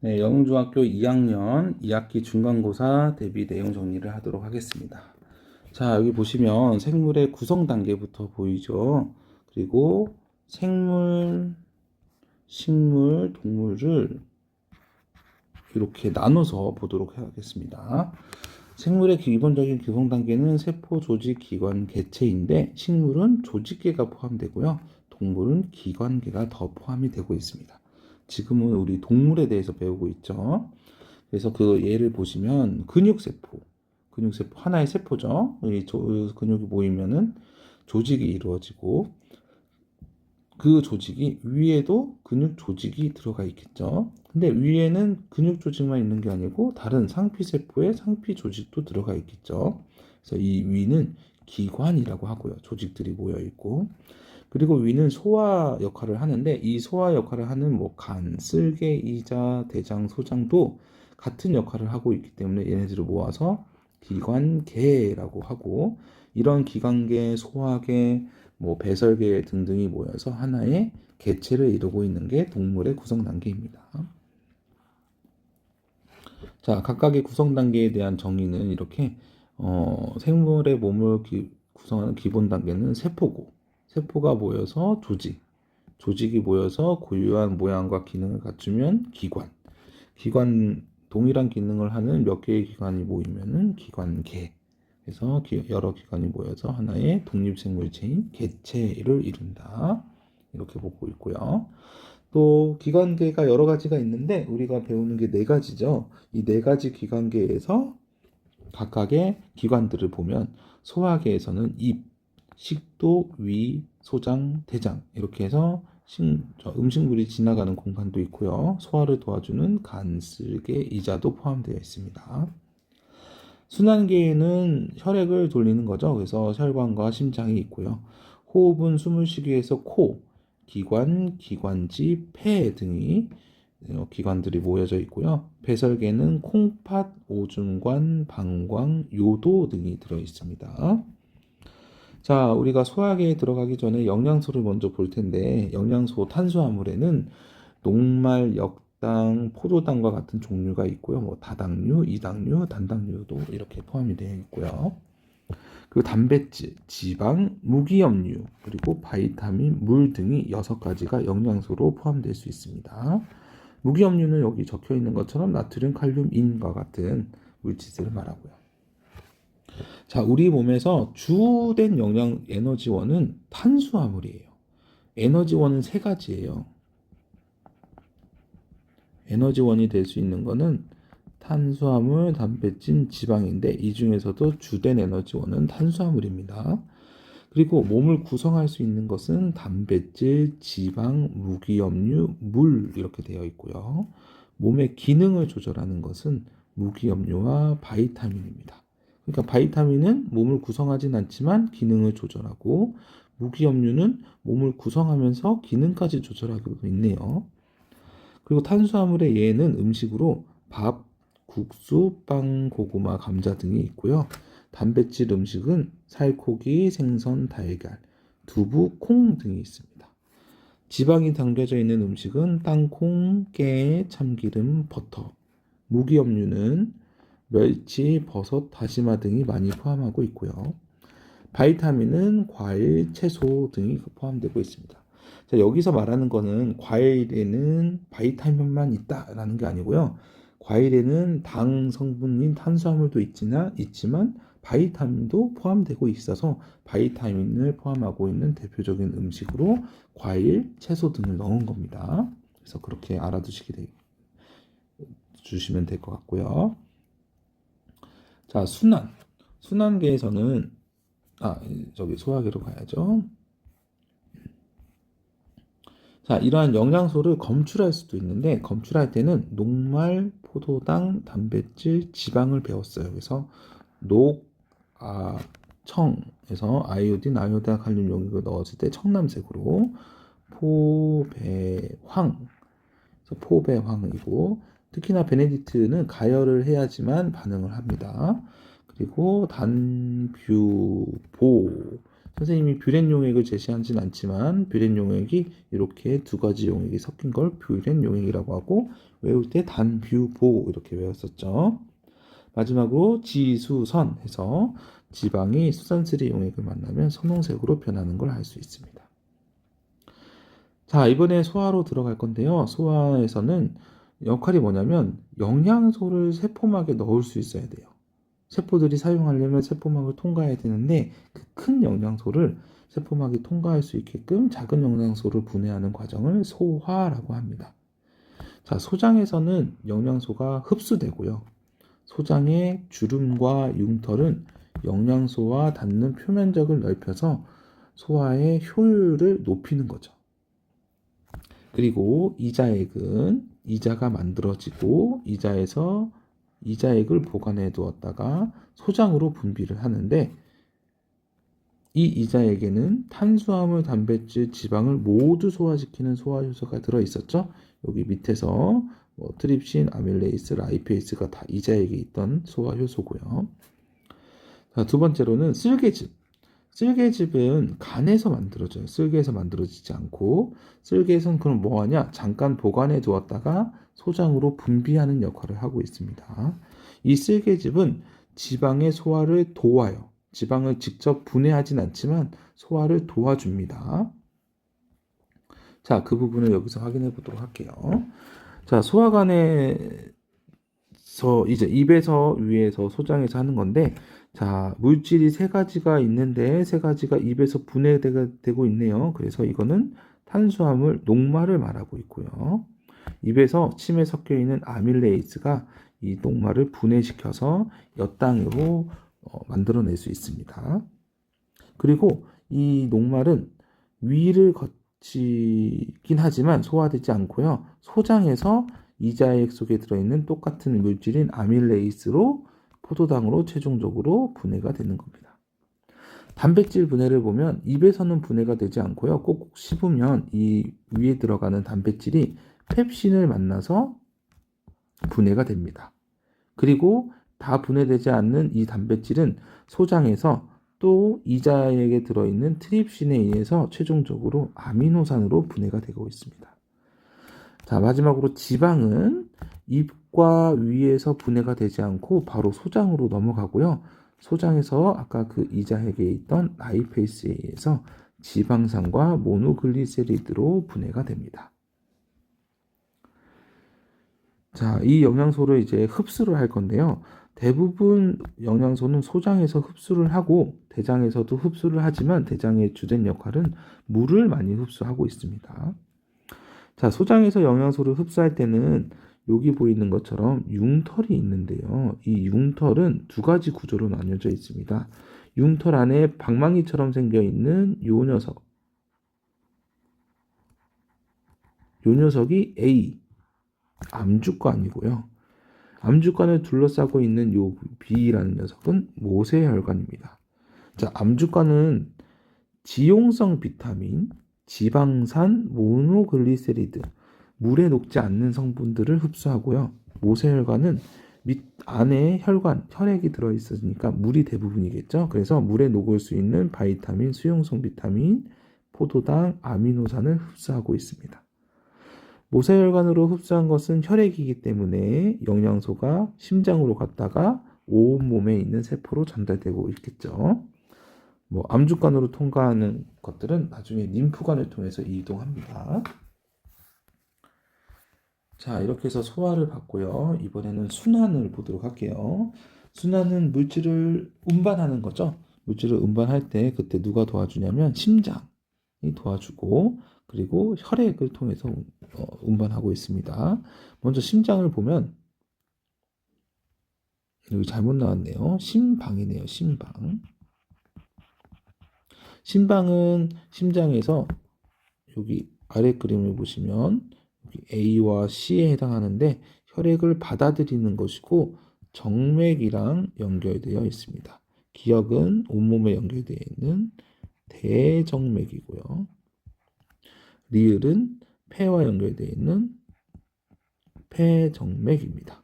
네, 영중학교 2학년 2학기 중간고사 대비 내용 정리를 하도록 하겠습니다. 자, 여기 보시면 생물의 구성 단계부터 보이죠. 그리고 생물, 식물, 동물을 이렇게 나눠서 보도록 하겠습니다. 생물의 기본적인 구성 단계는 세포, 조직, 기관, 개체인데 식물은 조직계가 포함되고요. 동물은 기관계가 더 포함이 되고 있습니다. 지금은 우리 동물에 대해서 배우고 있죠. 그래서 그 예를 보시면 근육세포 하나의 세포죠. 이 근육이 모이면은 조직이 이루어지고 그 조직이 위에도 근육 조직이 들어가 있겠죠. 근데 위에는 근육 조직만 있는 게 아니고 다른 상피세포에 상피 조직도 들어가 있겠죠. 그래서 이 위는 기관이라고 하고요. 조직들이 모여 있고 그리고 위는 소화 역할을 하는데 이 소화 역할을 하는 뭐 간, 쓸개, 이자, 대장, 소장도 같은 역할을 하고 있기 때문에 얘네들을 모아서 기관계라고 하고 이런 기관계, 소화계, 뭐 배설계 등등이 모여서 하나의 개체를 이루고 있는 게 동물의 구성 단계입니다. 자, 각각의 구성 단계에 대한 정의는 이렇게 생물의 몸을 구성하는 기본 단계는 세포고 세포가 모여서 조직이 모여서 고유한 모양과 기능을 갖추면 기관 동일한 기능을 하는 몇 개의 기관이 모이면은 기관계. 그래서 여러 기관이 모여서 하나의 독립생물체인 개체를 이룬다. 이렇게 보고 있고요. 또 기관계가 여러 가지가 있는데 우리가 배우는 게 네 가지죠. 이 네 가지 기관계에서 각각의 기관들을 보면 소화계에서는 입, 식도, 위, 소장, 대장 이렇게 해서 음식물이 지나가는 공간도 있고요. 소화를 도와주는 간, 쓸개, 이자도 포함되어 있습니다. 순환계에는 혈액을 돌리는 거죠. 그래서 혈관과 심장이 있고요. 호흡은 숨을 쉬기 위해서 코, 기관, 기관지, 폐 등이 기관들이 모여져 있고요. 배설계는 콩팥, 오줌관, 방광, 요도 등이 들어 있습니다. 자, 우리가 소화계에 들어가기 전에 영양소를 먼저 볼 텐데 영양소 탄수화물에는 녹말, 역당, 포도당과 같은 종류가 있고요. 뭐 다당류, 이당류, 단당류도 이렇게 포함이 되어 있고요. 그리고 단백질, 지방, 무기염류, 그리고 바이타민, 물 등이 6가지가 영양소로 포함될 수 있습니다. 무기염류는 여기 적혀 있는 것처럼 나트륨, 칼륨, 인과 같은 물질들을 말하고요. 자, 우리 몸에서 주된 영양 에너지원은 탄수화물이에요. 에너지원은 3가지예요. 에너지원이 될 수 있는 거는 탄수화물, 단백질, 지방인데 이 중에서도 주된 에너지원은 탄수화물입니다. 그리고 몸을 구성할 수 있는 것은 단백질, 지방, 무기염류, 물 이렇게 되어 있고요. 몸의 기능을 조절하는 것은 무기염류와 바이타민입니다. 그러니까 바이타민은 몸을 구성하진 않지만 기능을 조절하고 무기염류는 몸을 구성하면서 기능까지 조절하고 있네요. 그리고 탄수화물의 예는 음식으로 밥, 국수, 빵, 고구마, 감자 등이 있고요. 단백질 음식은 살코기, 생선, 달걀, 두부, 콩 등이 있습니다. 지방이 담겨져 있는 음식은 땅콩, 깨, 참기름, 버터. 무기염류는 멸치, 버섯, 다시마 등이 많이 포함하고 있고요. 바이타민은 과일, 채소 등이 포함되고 있습니다. 자, 여기서 말하는 거는 과일에는 바이타민만 있다라는 게 아니고요. 과일에는 당 성분인 탄수화물도 있지만 바이타민도 포함되고 있어서 바이타민을 포함하고 있는 대표적인 음식으로 과일, 채소 등을 넣은 겁니다. 그래서 그렇게 주시면 될 것 같고요. 자, 순환계에서는 저기 소화계로 가야죠. 자, 이러한 영양소를 검출할 수도 있는데 검출할 때는 녹말, 포도당, 단백질, 지방을 배웠어요. 그래서 청에서 아이오딘, 아요다, 칼륨 용액을 넣었을 때 청남색으로 포배황, 그래서 포배황이고 특히나 베네딕트는 가열을 해야지만 반응을 합니다. 그리고 단뷰보 선생님이 뷰렛 용액을 제시하진 않지만 뷰렛 용액이 이렇게 두 가지 용액이 섞인 걸 뷰렛 용액이라고 하고 외울 때 단뷰보 이렇게 외웠었죠. 마지막으로 지수선 해서 지방이 수산쓰리 용액을 만나면 선홍색으로 변하는 걸 알 수 있습니다. 자, 이번에 소화로 들어갈 건데요. 소화에서는 역할이 뭐냐면 영양소를 세포막에 넣을 수 있어야 돼요. 세포들이 사용하려면 세포막을 통과해야 되는데 그 큰 영양소를 세포막이 통과할 수 있게끔 작은 영양소를 분해하는 과정을 소화라고 합니다. 자, 소장에서는 영양소가 흡수되고요. 소장의 주름과 융털은 영양소와 닿는 표면적을 넓혀서 소화의 효율을 높이는 거죠. 그리고 이자액은 이자가 만들어지고 이자에서 이자액을 보관해 두었다가 소장으로 분비를 하는데 이 이자액에는 탄수화물, 단백질, 지방을 모두 소화시키는 소화효소가 들어있었죠. 여기 밑에서 트립신, 아밀레이스, 라이페이스가 다 이자액에 있던 소화효소고요. 자, 두 번째로는 쓸개즙. 쓸개즙은 간에서 만들어져요. 쓸개에서 만들어지지 않고 쓸개에서는 그럼 뭐하냐? 잠깐 보관해 두었다가 소장으로 분비하는 역할을 하고 있습니다. 이 쓸개즙은 지방의 소화를 도와요. 지방을 직접 분해하진 않지만 소화를 도와줍니다. 자, 그 부분을 여기서 확인해 보도록 할게요. 자, 소화관에서 이제 입에서 위에서 소장에서 하는 건데 자, 물질이 세 가지가 있는데 세 가지가 입에서 분해되고 있네요. 그래서 이거는 탄수화물 녹말을 말하고 있고요. 입에서 침에 섞여 있는 아밀레이스가 이 녹말을 분해시켜서 엿당으로 만들어낼 수 있습니다. 그리고 이 녹말은 위를 거치긴 하지만 소화되지 않고요. 소장에서 이자액 속에 들어있는 똑같은 물질인 아밀레이스로 포도당으로 최종적으로 분해가 되는 겁니다. 단백질 분해를 보면 입에서는 분해가 되지 않고요. 꼭꼭 씹으면 이 위에 들어가는 단백질이 펩신을 만나서 분해가 됩니다. 그리고 다 분해되지 않는 이 단백질은 소장에서 또 이자액에 들어있는 트립신에 의해서 최종적으로 아미노산으로 분해가 되고 있습니다. 자, 마지막으로 지방은 입과 위에서 분해가 되지 않고 바로 소장으로 넘어가고요. 소장에서 아까 그 이자액에 있던 라이페이스에 의해서 지방산과 모노글리세리드로 분해가 됩니다. 자, 이 영양소를 이제 흡수를 할 건데요. 대부분 영양소는 소장에서 흡수를 하고 대장에서도 흡수를 하지만 대장의 주된 역할은 물을 많이 흡수하고 있습니다. 자, 소장에서 영양소를 흡수할 때는 여기 보이는 것처럼 융털이 있는데요. 이 융털은 두 가지 구조로 나뉘어져 있습니다. 융털 안에 방망이처럼 생겨 있는 요 녀석. 요 녀석이 A, 암주관이고요. 암주관을 둘러싸고 있는 요 B라는 녀석은 모세혈관입니다. 자, 암주관은 지용성 비타민, 지방산, 모노글리세리드, 물에 녹지 않는 성분들을 흡수하고요. 모세혈관은 밑 안에 혈관, 혈액이 들어있으니까 물이 대부분이겠죠. 그래서 물에 녹을 수 있는 바이타민, 수용성 비타민, 포도당, 아미노산을 흡수하고 있습니다. 모세혈관으로 흡수한 것은 혈액이기 때문에 영양소가 심장으로 갔다가 온몸에 있는 세포로 전달되고 있겠죠. 암주관으로 통과하는 것들은 나중에 림프관을 통해서 이동합니다. 자, 이렇게 해서 소화를 봤고요. 이번에는 순환을 보도록 할게요. 순환은 물질을 운반하는 거죠. 물질을 운반할 때 그때 누가 도와주냐면 심장이 도와주고 그리고 혈액을 통해서 운반하고 있습니다. 먼저 심장을 보면 여기 잘못 나왔네요. 심방이네요. 심방. 심방은 심장에서 여기 아래 그림을 보시면 여기 A와 C에 해당하는데 혈액을 받아들이는 것이고 정맥이랑 연결되어 있습니다. 기역은 온몸에 연결되어 있는 대정맥이고요. 리을은 폐와 연결되어 있는 폐정맥입니다.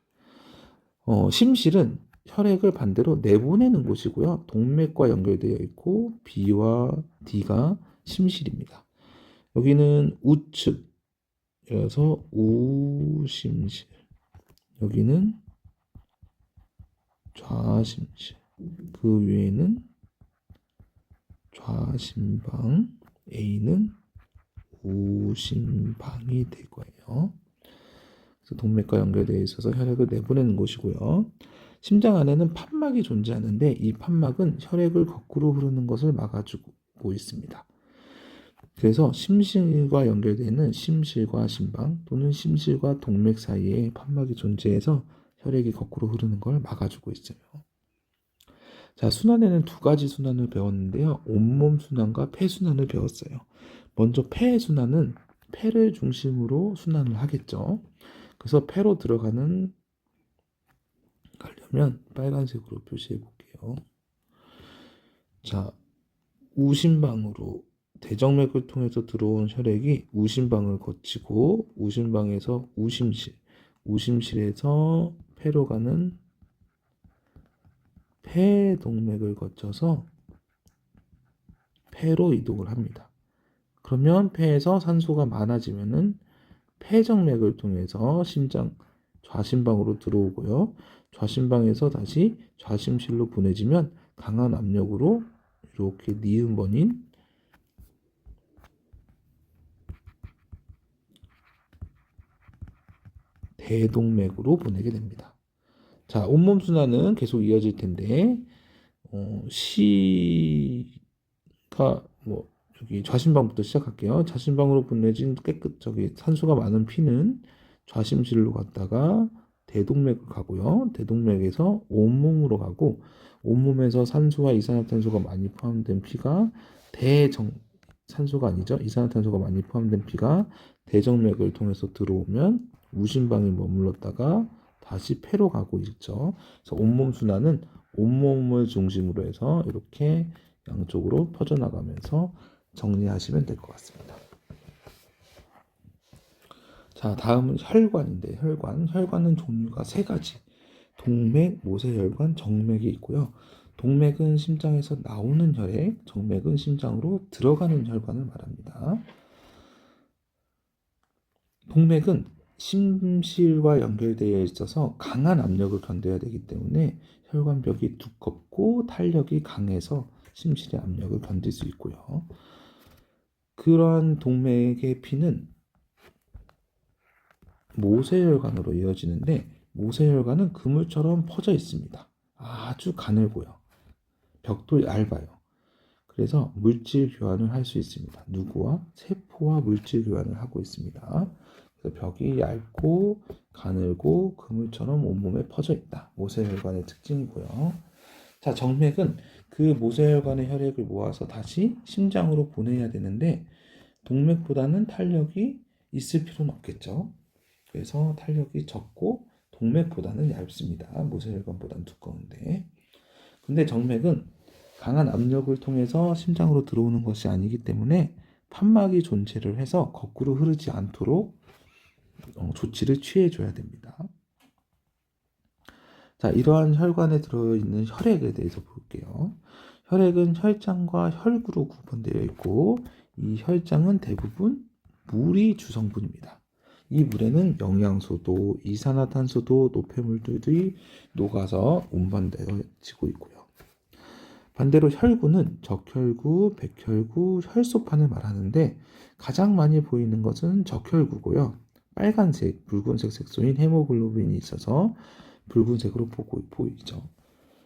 심실은 혈액을 반대로 내보내는 곳이고요. 동맥과 연결되어 있고 B와 D가 심실입니다. 여기는 우측이라서 우심실, 여기는 좌심실, 그 위에는 좌심방, A는 우심방이 될 거예요. 그래서 동맥과 연결되어 있어서 혈액을 내보내는 곳이고요. 심장 안에는 판막이 존재하는데 이 판막은 혈액을 거꾸로 흐르는 것을 막아주고 있습니다. 그래서 심실과 연결되어 있는 심실과 심방 또는 심실과 동맥 사이에 판막이 존재해서 혈액이 거꾸로 흐르는 걸 막아주고 있어요. 자, 순환에는 두 가지 순환을 배웠는데요. 온몸 순환과 폐 순환을 배웠어요. 먼저 폐 순환은 폐를 중심으로 순환을 하겠죠. 그래서 폐로 가려면 빨간색으로 표시해 볼게요. 자, 우심방으로 대정맥을 통해서 들어온 혈액이 우심방을 거치고 우심방에서 우심실에서 폐로 가는 폐동맥을 거쳐서 폐로 이동을 합니다. 그러면 폐에서 산소가 많아지면은 폐정맥을 통해서 심장 좌심방으로 들어오고요. 좌심방에서 다시 좌심실로 보내지면 강한 압력으로 이렇게 니은번인 대동맥으로 보내게 됩니다. 자, 온몸 순환은 계속 이어질 텐데 C가 여기 좌심방부터 시작할게요. 좌심방으로 보내진 산소가 많은 피는 좌심실로 갔다가 대동맥을 가고요. 대동맥에서 온몸으로 가고 온몸에서 산소와 이산화탄소가 많이 포함된 피가 산소가 아니죠. 이산화탄소가 많이 포함된 피가 대정맥을 통해서 들어오면 우심방에 머물렀다가 다시 폐로 가고 있죠. 그래서 온몸 순환은 온몸을 중심으로 해서 이렇게 양쪽으로 퍼져나가면서 정리하시면 될 것 같습니다. 자, 다음은 혈관인데 혈관은 종류가 세 가지. 동맥, 모세혈관, 정맥이 있고요. 동맥은 심장에서 나오는 혈액, 정맥은 심장으로 들어가는 혈관을 말합니다. 동맥은 심실과 연결되어 있어서 강한 압력을 견뎌야 되기 때문에 혈관벽이 두껍고 탄력이 강해서 심실의 압력을 견딜 수 있고요. 그러한 동맥의 피는 모세혈관으로 이어지는데 모세혈관은 그물처럼 퍼져 있습니다. 아주 가늘고요. 벽도 얇아요. 그래서 물질 교환을 할 수 있습니다. 누구와? 세포와 물질 교환을 하고 있습니다. 그래서 벽이 얇고 가늘고 그물처럼 온몸에 퍼져 있다. 모세혈관의 특징이고요. 자, 정맥은 그 모세혈관의 혈액을 모아서 다시 심장으로 보내야 되는데 동맥보다는 탄력이 있을 필요는 없겠죠. 그래서 탄력이 적고 동맥보다는 얇습니다. 모세혈관보다는 두꺼운데. 근데 정맥은 강한 압력을 통해서 심장으로 들어오는 것이 아니기 때문에 판막이 존재를 해서 거꾸로 흐르지 않도록 조치를 취해줘야 됩니다. 자, 이러한 혈관에 들어있는 혈액에 대해서 볼게요. 혈액은 혈장과 혈구로 구분되어 있고 이 혈장은 대부분 물이 주성분입니다. 이 물에는 영양소도 이산화탄소도 노폐물들이 녹아서 운반되어지고 있고요. 반대로 혈구는 적혈구, 백혈구, 혈소판을 말하는데 가장 많이 보이는 것은 적혈구고요. 빨간색, 붉은색 색소인 헤모글로빈이 있어서 붉은색으로 보이죠.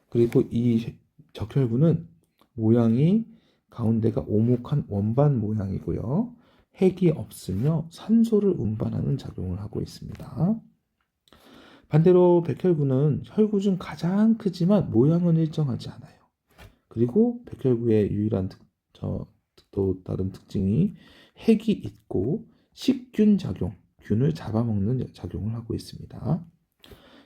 그리고 이 적혈구는 모양이 가운데가 오목한 원반 모양이고요. 핵이 없으며 산소를 운반하는 작용을 하고 있습니다. 반대로 백혈구는 혈구 중 가장 크지만 모양은 일정하지 않아요. 그리고 백혈구의 유일한 또 다른 특징이 핵이 있고 식균 작용, 균을 잡아먹는 작용을 하고 있습니다.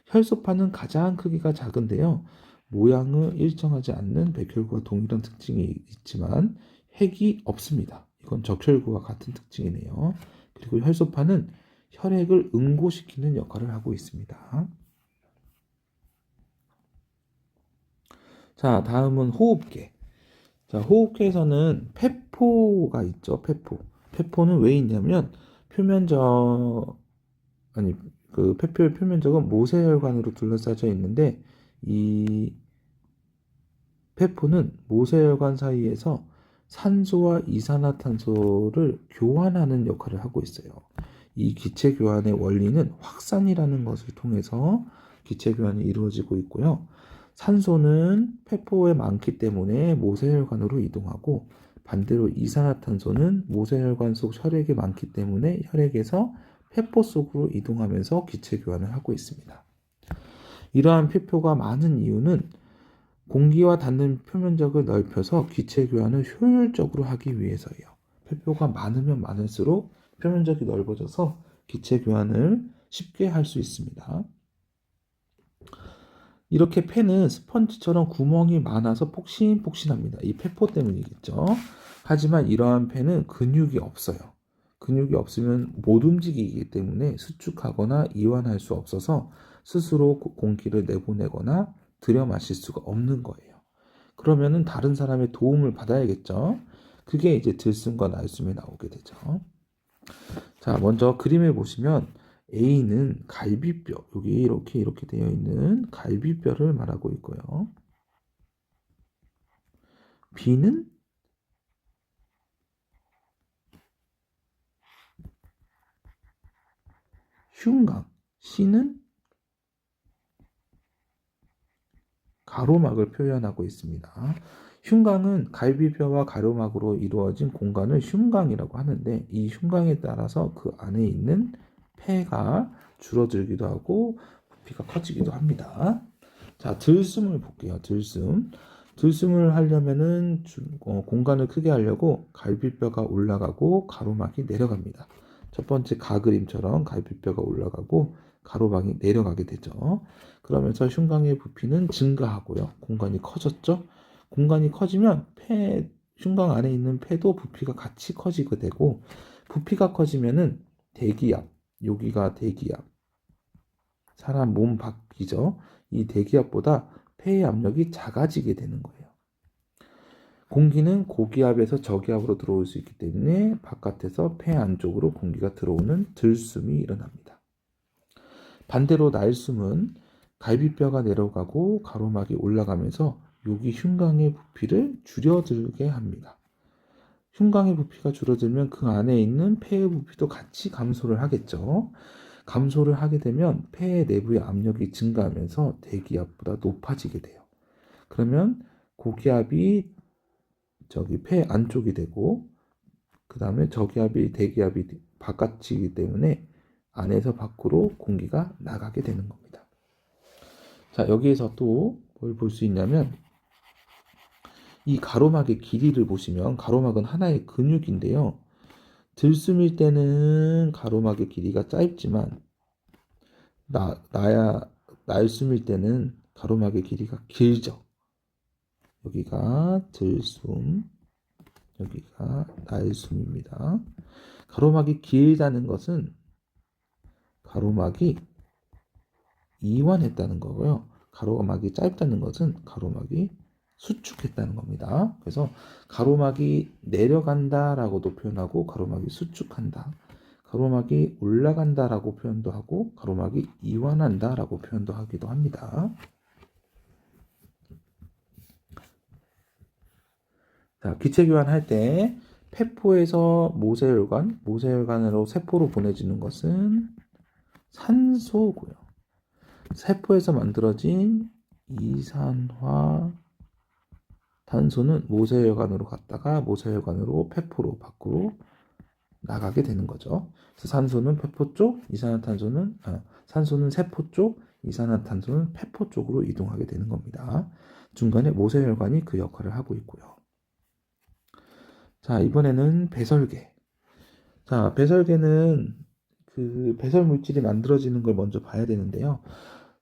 혈소판은 가장 크기가 작은데요. 모양은 일정하지 않는 백혈구와 동일한 특징이 있지만 핵이 없습니다. 이건 적혈구와 같은 특징이네요. 그리고 혈소판은 혈액을 응고시키는 역할을 하고 있습니다. 자, 다음은 호흡계. 자, 호흡계에서는 폐포가 있죠. 폐포. 폐포는 왜 있냐면 표면적 아니 그 폐포의 표면적은 모세혈관으로 둘러싸여 있는데 이 폐포는 모세혈관 사이에서 산소와 이산화탄소를 교환하는 역할을 하고 있어요. 이 기체 교환의 원리는 확산이라는 것을 통해서 기체 교환이 이루어지고 있고요. 산소는 폐포에 많기 때문에 모세혈관으로 이동하고 반대로 이산화탄소는 모세혈관 속 혈액에 많기 때문에 혈액에서 폐포 속으로 이동하면서 기체 교환을 하고 있습니다. 이러한 폐포가 많은 이유는 공기와 닿는 표면적을 넓혀서 기체 교환을 효율적으로 하기 위해서예요. 폐포가 많으면 많을수록 표면적이 넓어져서 기체 교환을 쉽게 할 수 있습니다. 이렇게 폐는 스펀지처럼 구멍이 많아서 폭신폭신합니다. 이 폐포 때문이겠죠. 하지만 이러한 폐는 근육이 없어요. 근육이 없으면 못 움직이기 때문에 수축하거나 이완할 수 없어서 스스로 공기를 내보내거나 들여 마실 수가 없는 거예요. 그러면은 다른 사람의 도움을 받아야겠죠. 그게 이제 들숨과 날숨에 나오게 되죠. 자, 먼저 그림을 보시면 A는 갈비뼈, 여기 이렇게 되어 있는 갈비뼈를 말하고 있고요. B는 흉곽, C는 가로막을 표현하고 있습니다. 흉곽은 갈비뼈와 가로막으로 이루어진 공간을 흉곽이라고 하는데 이 흉곽에 따라서 그 안에 있는 폐가 줄어들기도 하고 부피가 커지기도 합니다. 자, 들숨을 볼게요. 들숨을 하려면은 공간을 크게 하려고 갈비뼈가 올라가고 가로막이 내려갑니다. 첫 번째 가그림처럼 갈비뼈가 올라가고 가로막이 내려가게 되죠. 그러면서 흉곽의 부피는 증가하고요. 공간이 커졌죠. 공간이 커지면 흉곽 안에 있는 폐도 부피가 같이 커지게 되고 부피가 커지면은 대기압, 여기가 대기압, 사람 몸 밖이죠. 이 대기압보다 폐의 압력이 작아지게 되는 거예요. 공기는 고기압에서 저기압으로 들어올 수 있기 때문에 바깥에서 폐 안쪽으로 공기가 들어오는 들숨이 일어납니다. 반대로 날숨은 갈비뼈가 내려가고 가로막이 올라가면서 여기 흉곽의 부피를 줄어들게 합니다. 흉곽의 부피가 줄어들면 그 안에 있는 폐의 부피도 같이 감소를 하겠죠. 감소를 하게 되면 폐의 내부의 압력이 증가하면서 대기압보다 높아지게 돼요. 그러면 고기압이 폐 안쪽이 되고 그 다음에 저기압이 대기압이 바깥이기 때문에 안에서 밖으로 공기가 나가게 되는 겁니다. 자, 여기에서 또 뭘 볼 수 있냐면 이 가로막의 길이를 보시면 가로막은 하나의 근육인데요. 들숨일 때는 가로막의 길이가 짧지만 날숨일 때는 가로막의 길이가 길죠. 여기가 들숨, 여기가 날숨입니다. 가로막이 길다는 것은 가로막이 이완했다는 거고요. 가로막이 짧다는 것은 가로막이 수축했다는 겁니다. 그래서 가로막이 내려간다라고도 표현하고 가로막이 수축한다. 가로막이 올라간다라고 표현도 하고 가로막이 이완한다라고 표현도 하기도 합니다. 자, 기체 교환할 때 폐포에서 모세혈관으로 세포로 보내지는 것은 산소고요. 세포에서 만들어진 이산화 탄소는 모세혈관으로 갔다가 모세혈관으로 폐포로 밖으로 나가게 되는 거죠. 그래서 산소는 폐포 쪽, 산소는 세포 쪽, 이산화탄소는 폐포 쪽으로 이동하게 되는 겁니다. 중간에 모세혈관이 그 역할을 하고 있고요. 자, 이번에는 배설계. 자, 배설계는 그 배설 물질이 만들어지는 걸 먼저 봐야 되는데요.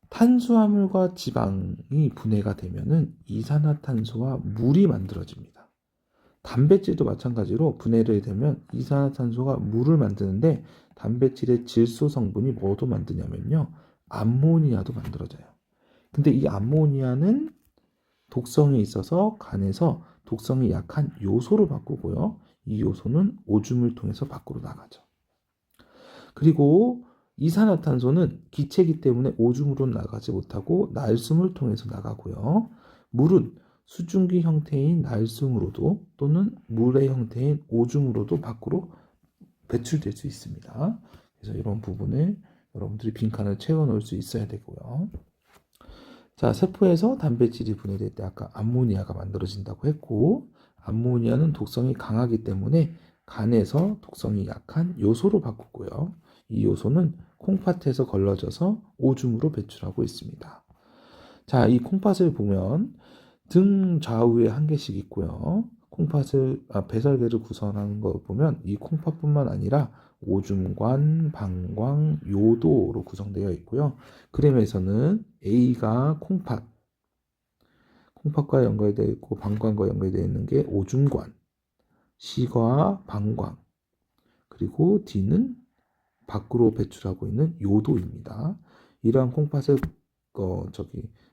탄수화물과 지방이 분해가 되면은 이산화탄소와 물이 만들어집니다. 단백질도 마찬가지로 분해를 되면 이산화탄소가 물을 만드는데 단백질의 질소 성분이 뭐도 만드냐면요. 암모니아도 만들어져요. 근데 이 암모니아는 독성이 있어서 간에서 독성이 약한 요소로 바꾸고요. 이 요소는 오줌을 통해서 밖으로 나가죠. 그리고 이산화탄소는 기체이기 때문에 오줌으로 나가지 못하고 날숨을 통해서 나가고요. 물은 수증기 형태인 날숨으로도 또는 물의 형태인 오줌으로도 밖으로 배출될 수 있습니다. 그래서 이런 부분을 여러분들이 빈칸을 채워 놓을 수 있어야 되고요. 자, 세포에서 단백질이 분해될 때 아까 암모니아가 만들어진다고 했고, 암모니아는 독성이 강하기 때문에 간에서 독성이 약한 요소로 바꾸고요. 이 요소는 콩팥에서 걸러져서 오줌으로 배출하고 있습니다. 자, 이 콩팥을 보면 등 좌우에 한 개씩 있고요. 배설계를 구성하는 거 보면 이 콩팥뿐만 아니라 오줌관, 방광, 요도로 구성되어 있고요. 그림에서는 A가 콩팥과 연결되어 있고 방광과 연결되어 있는 게 오줌관, C가 방광, 그리고 D는 밖으로 배출하고 있는 요도입니다. 이러한 콩팥을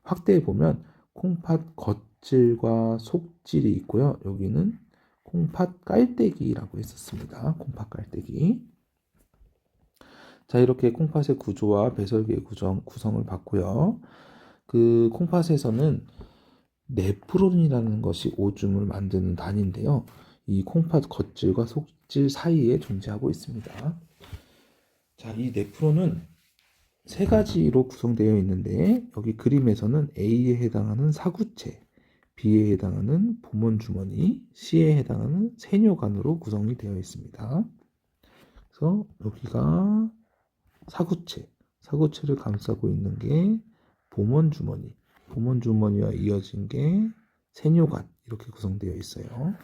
확대해 보면 콩팥 겉질과 속질이 있고요. 여기는 콩팥 깔때기라고 했었습니다. 콩팥 깔때기. 자, 이렇게 콩팥의 구조와 배설계의 구성을 봤고요. 그 콩팥에서는 네프론이라는 것이 오줌을 만드는 단인데요. 이 콩팥 겉질과 속질 사이에 존재하고 있습니다. 자, 이 네프론은 세 가지로 구성되어 있는데 여기 그림에서는 A에 해당하는 사구체, B에 해당하는 보몬주머니, C에 해당하는 세뇨관으로 구성이 되어 있습니다. 그래서 여기가 사구체를 감싸고 있는 게 보몬주머니, 보몬주머니와 이어진 게 세뇨관 이렇게 구성되어 있어요.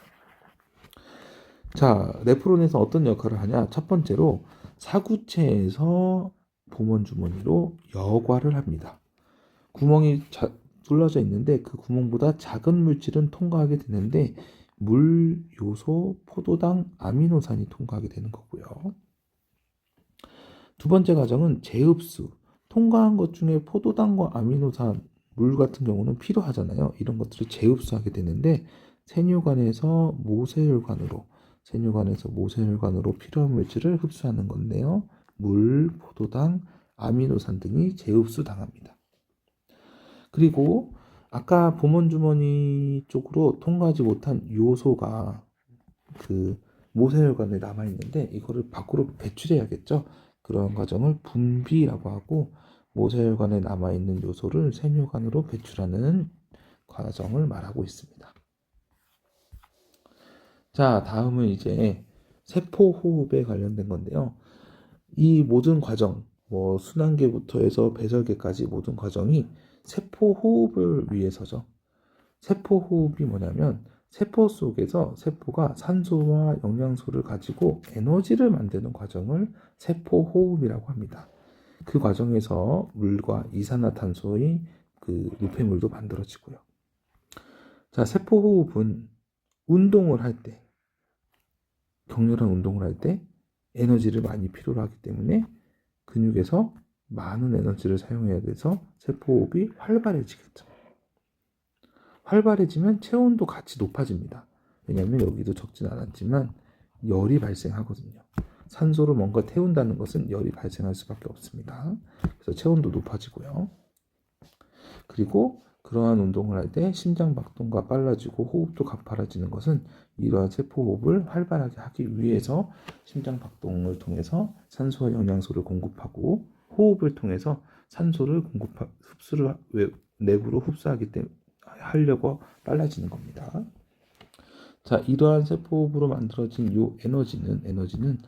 자, 네프론에서 어떤 역할을 하냐? 첫 번째로 사구체에서 보몬주머니로 여과를 합니다. 구멍이 뚫려져 있는데 그 구멍보다 작은 물질은 통과하게 되는데 물, 요소, 포도당, 아미노산이 통과하게 되는 거고요. 두 번째 과정은 재흡수. 통과한 것 중에 포도당과 아미노산, 물 같은 경우는 필요하잖아요. 이런 것들을 재흡수하게 되는데 세뇨관에서 모세혈관으로 필요한 물질을 흡수하는 건데요. 물, 포도당, 아미노산 등이 재흡수 당합니다. 그리고 아까 보몬주머니 쪽으로 통과하지 못한 요소가 그 모세혈관에 남아 있는데 이거를 밖으로 배출해야겠죠. 그런 과정을 분비라고 하고 모세혈관에 남아 있는 요소를 세뇨관으로 배출하는 과정을 말하고 있습니다. 자, 다음은 이제 세포 호흡에 관련된 건데요. 이 모든 과정, 순환계부터 해서 배설계까지 모든 과정이 세포 호흡을 위해서죠. 세포 호흡이 뭐냐면 세포 속에서 세포가 산소와 영양소를 가지고 에너지를 만드는 과정을 세포 호흡이라고 합니다. 그 과정에서 물과 이산화탄소의 그 노폐물도 만들어지고요. 자, 세포 호흡은 운동을 할 때, 격렬한 운동을 할 때 에너지를 많이 필요로 하기 때문에 근육에서 많은 에너지를 사용해야 돼서 세포호흡이 활발해지겠죠. 활발해지면 체온도 같이 높아집니다. 왜냐하면 여기도 적진 않았지만 열이 발생하거든요. 산소로 뭔가 태운다는 것은 열이 발생할 수밖에 없습니다. 그래서 체온도 높아지고요. 그리고 그러한 운동을 할 때 심장 박동과 빨라지고 호흡도 가파라지는 것은 이러한 세포호흡을 활발하게 하기 위해서 심장 박동을 통해서 산소와 영양소를 공급하고 호흡을 통해서 산소를 흡수를 내부로 흡수하기 때문에 하려고 빨라지는 겁니다. 자, 이러한 세포호흡으로 만들어진 요 에너지는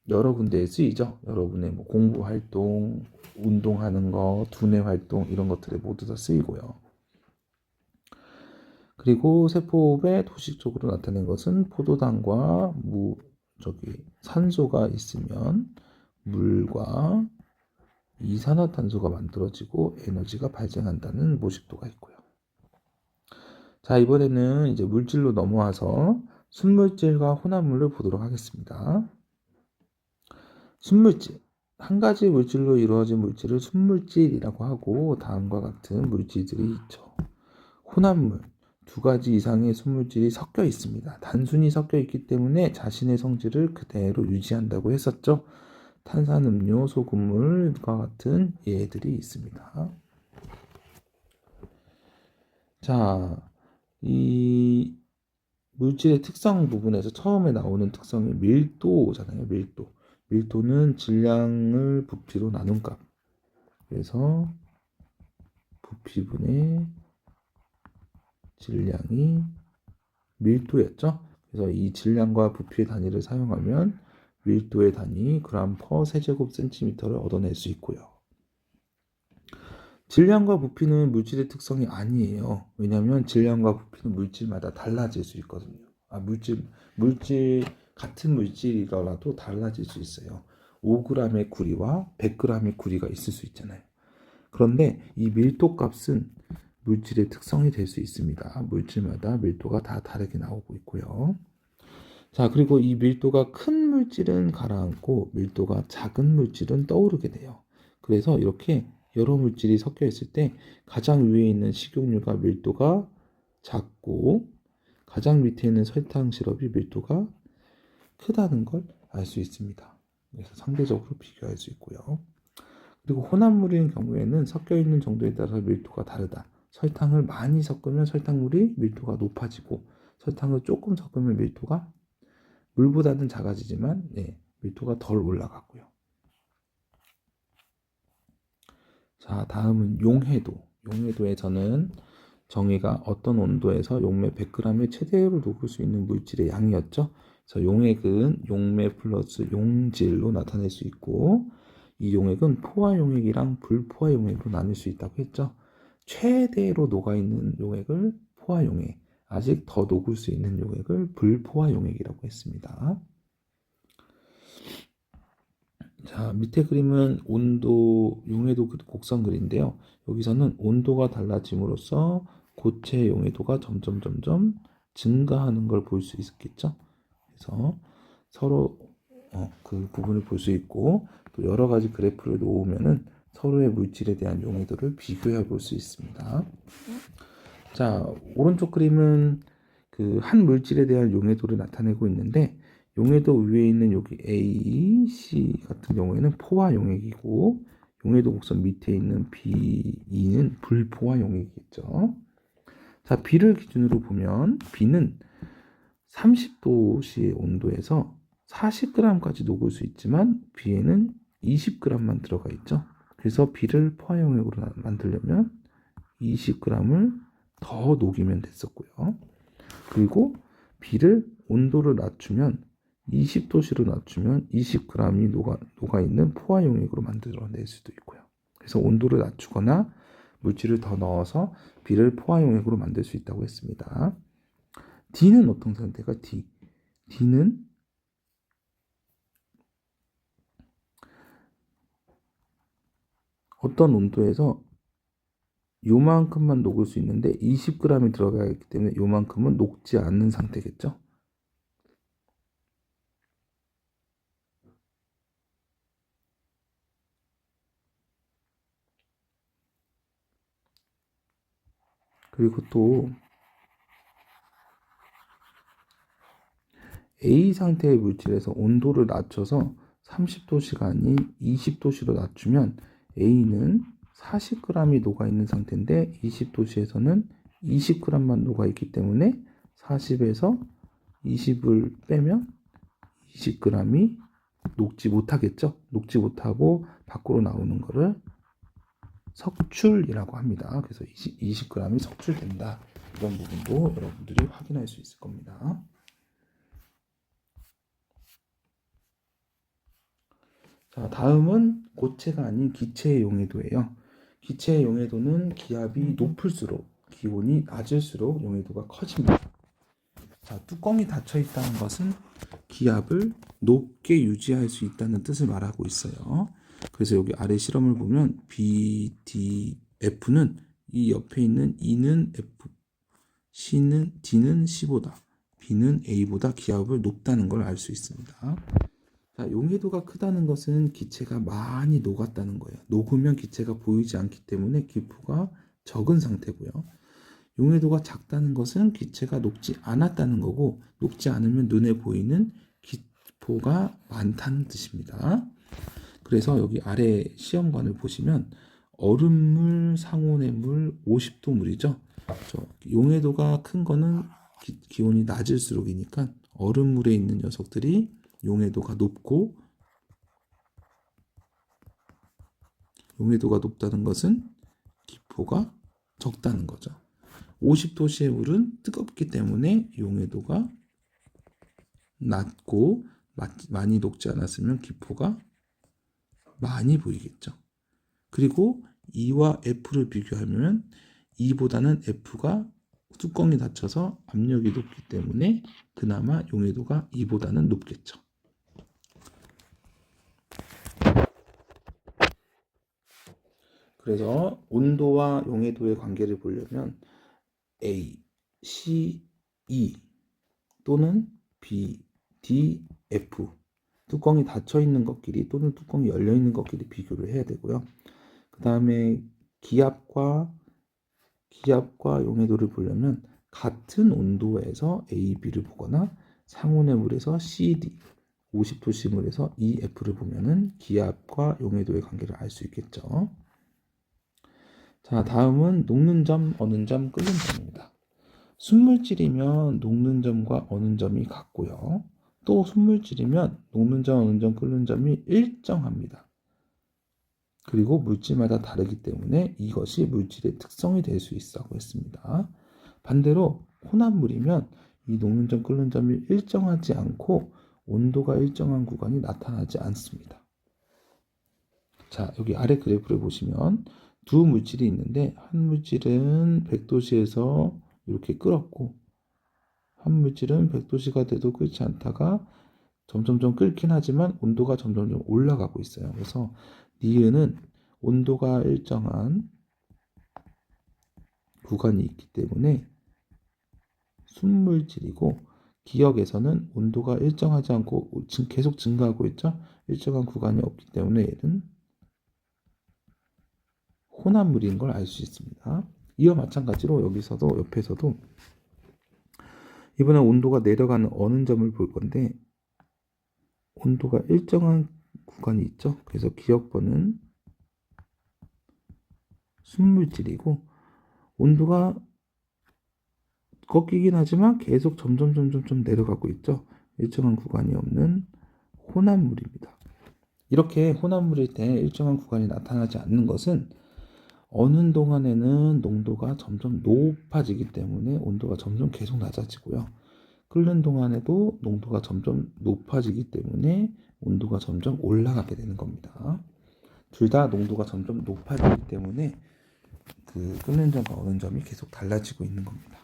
여러 군데에 쓰이죠. 여러분의 공부 활동, 운동하는 거, 두뇌 활동 이런 것들에 모두 다 쓰이고요. 그리고 세포호흡에 도식적으로 나타낸 것은 포도당과 산소가 있으면 물과 이산화탄소가 만들어지고 에너지가 발생한다는 모식도가 있고요. 자, 이번에는 이제 물질로 넘어와서 순물질과 혼합물을 보도록 하겠습니다. 순물질, 한 가지 물질로 이루어진 물질을 순물질이라고 하고 다음과 같은 물질들이 있죠. 혼합물, 두 가지 이상의 순물질이 섞여 있습니다. 단순히 섞여 있기 때문에 자신의 성질을 그대로 유지한다고 했었죠. 탄산음료, 소금물과 같은 예들이 있습니다. 자, 이 물질의 특성 부분에서 처음에 나오는 특성이 밀도잖아요. 밀도. 밀도는 질량을 부피로 나눈 값. 그래서 부피분의 질량이 밀도였죠. 그래서 이 질량과 부피의 단위를 사용하면 밀도의 단위 그램 퍼 세제곱 센티미터를 얻어낼 수 있고요. 질량과 부피는 물질의 특성이 아니에요. 왜냐하면 질량과 부피는 물질마다 달라질 수 있거든요. 물질 같은 물질이더라도 달라질 수 있어요. 5g의 구리와 100g의 구리가 있을 수 있잖아요. 그런데 이 밀도 값은 물질의 특성이 될 수 있습니다. 물질마다 밀도가 다 다르게 나오고 있고요. 자, 그리고 이 밀도가 큰 물질은 가라앉고 밀도가 작은 물질은 떠오르게 돼요. 그래서 이렇게 여러 물질이 섞여 있을 때 가장 위에 있는 식용유가 밀도가 작고 가장 밑에 있는 설탕 시럽이 밀도가 크다는 걸 알 수 있습니다. 그래서 상대적으로 비교할 수 있고요. 그리고 혼합물인 경우에는 섞여 있는 정도에 따라서 밀도가 다르다. 설탕을 많이 섞으면 설탕물이 밀도가 높아지고 설탕을 조금 섞으면 밀도가 물보다는 작아지지만 밀도가 덜 올라가고요. 자, 다음은 용해도. 용해도에서는 정의가 어떤 온도에서 용매 100g을 최대로 녹을 수 있는 물질의 양이었죠. 그래서 용액은 용매 플러스 용질로 나타낼 수 있고 이 용액은 포화 용액이랑 불포화 용액으로 나눌 수 있다고 했죠. 최대로 녹아있는 용액을 포화 용액, 아직 더 녹을 수 있는 용액을 불포화 용액이라고 했습니다. 자, 밑에 그림은 용해도 곡선 글인데요. 여기서는 온도가 달라짐으로써 고체 용해도가 점점 증가하는 걸 볼 수 있겠죠. 그래서 서로 그 부분을 볼 수 있고 또 여러 가지 그래프를 놓으면은 서로의 물질에 대한 용해도를 비교해 볼 수 있습니다. 자, 오른쪽 그림은 그 한 물질에 대한 용해도를 나타내고 있는데 용해도 위에 있는 여기 A, C 같은 경우에는 포화 용액이고 용해도 곡선 밑에 있는 B, E는 불포화 용액이겠죠. 자, B를 기준으로 보면 B는 30도씨의 온도에서 40g까지 녹을 수 있지만 B에는 20g만 들어가 있죠. 그래서 B를 포화 용액으로 만들려면 20g을 더 녹이면 됐었고요. 그리고 B를 온도를 낮추면 20도씨로 낮추면 20g이 녹아있는 포화 용액으로 만들어낼 수도 있고요. 그래서 온도를 낮추거나 물질을 더 넣어서 B를 포화 용액으로 만들 수 있다고 했습니다. D는 어떤 상태가 D는 어떤 온도에서 요만큼만 녹을 수 있는데 20g이 들어가 있기 때문에 요만큼은 녹지 않는 상태겠죠. 그리고 또 A 상태의 물질에서 온도를 낮춰서 30도씨가 아닌 20도씨로 낮추면 A는 40g이 녹아있는 상태인데 20도씨에서는 20g만 녹아있기 때문에 40에서 20을 빼면 20g이 녹지 못하겠죠. 녹지 못하고 밖으로 나오는 거를 석출이라고 합니다. 그래서 20g이 석출된다. 이런 부분도 여러분들이 확인할 수 있을 겁니다. 자, 다음은 고체가 아닌 기체의 용해도예요. 기체의 용해도는 기압이 높을수록 기온이 낮을수록 용해도가 커집니다. 자, 뚜껑이 닫혀 있다는 것은 기압을 높게 유지할 수 있다는 뜻을 말하고 있어요. 그래서 여기 아래 실험을 보면 B, D, F는 이 옆에 있는 E는 F, D는 C보다 B는 A보다 기압을 높다는 걸 알 수 있습니다. 자, 용해도가 크다는 것은 기체가 많이 녹았다는 거예요. 녹으면 기체가 보이지 않기 때문에 기포가 적은 상태고요. 용해도가 작다는 것은 기체가 녹지 않았다는 거고, 녹지 않으면 눈에 보이는 기포가 많다는 뜻입니다. 그래서 여기 아래 시험관을 보시면 얼음물, 상온의 물, 50도 물이죠. 용해도가 큰 거는 기온이 낮을수록이니까 얼음물에 있는 녀석들이 용해도가 높고, 용해도가 높다는 것은 기포가 적다는 거죠. 50도씨의 물은 뜨겁기 때문에 용해도가 낮고, 많이 녹지 않았으면 기포가 많이 보이겠죠. 그리고 E와 F를 비교하면 E보다는 F가 뚜껑이 닫혀서 압력이 높기 때문에 그나마 용해도가 E보다는 높겠죠. 그래서 온도와 용해도의 관계를 보려면 A, C, E 또는 B, D, F, 뚜껑이 닫혀 있는 것끼리 또는 뚜껑이 열려 있는 것끼리 비교를 해야 되고요. 그 다음에 기압과 용해도를 보려면 같은 온도에서 A, B를 보거나 상온의 물에서 C, D, 50도씨 물에서 E, F를 보면은 기압과 용해도의 관계를 알 수 있겠죠. 자, 다음은 녹는 점, 어는 점, 끓는 점입니다. 순물질이면 녹는 점과 어는 점이 같고요. 또 순물질이면 녹는 점, 어는 점, 끓는 점이 일정합니다. 그리고 물질마다 다르기 때문에 이것이 물질의 특성이 될 수 있다고 했습니다. 반대로 혼합물이면 이 녹는 점, 끓는 점이 일정하지 않고 온도가 일정한 구간이 나타나지 않습니다. 자, 여기 아래 그래프를 보시면 두 물질이 있는데 한 물질은 100도씨에서 이렇게 끓었고, 한 물질은 100도씨가 돼도 끓지 않다가 점점점 끓긴 하지만 온도가 점점점 올라가고 있어요. 그래서 니은은 온도가 일정한 구간이 있기 때문에 순물질이고, 기역에서는 온도가 일정하지 않고 계속 증가하고 있죠. 일정한 구간이 없기 때문에 얘는 혼합물인 걸 알 수 있습니다. 이와 마찬가지로 여기서도 옆에서도 이번에 온도가 내려가는 어는 점을 볼 건데, 온도가 일정한 구간이 있죠. 그래서 기역번은 순물질이고, 온도가 꺾이긴 하지만 계속 점점 내려가고 있죠. 일정한 구간이 없는 혼합물입니다. 이렇게 혼합물일 때 일정한 구간이 나타나지 않는 것은 어는 동안에는 농도가 점점 높아지기 때문에 온도가 점점 계속 낮아지고요. 끓는 동안에도 농도가 점점 높아지기 때문에 온도가 점점 올라가게 되는 겁니다. 둘 다 농도가 점점 높아지기 때문에 그 끓는 점과 어는 점이 계속 달라지고 있는 겁니다.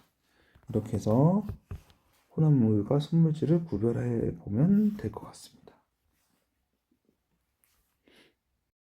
이렇게 해서 혼합물과 순물질을 구별해 보면 될 것 같습니다.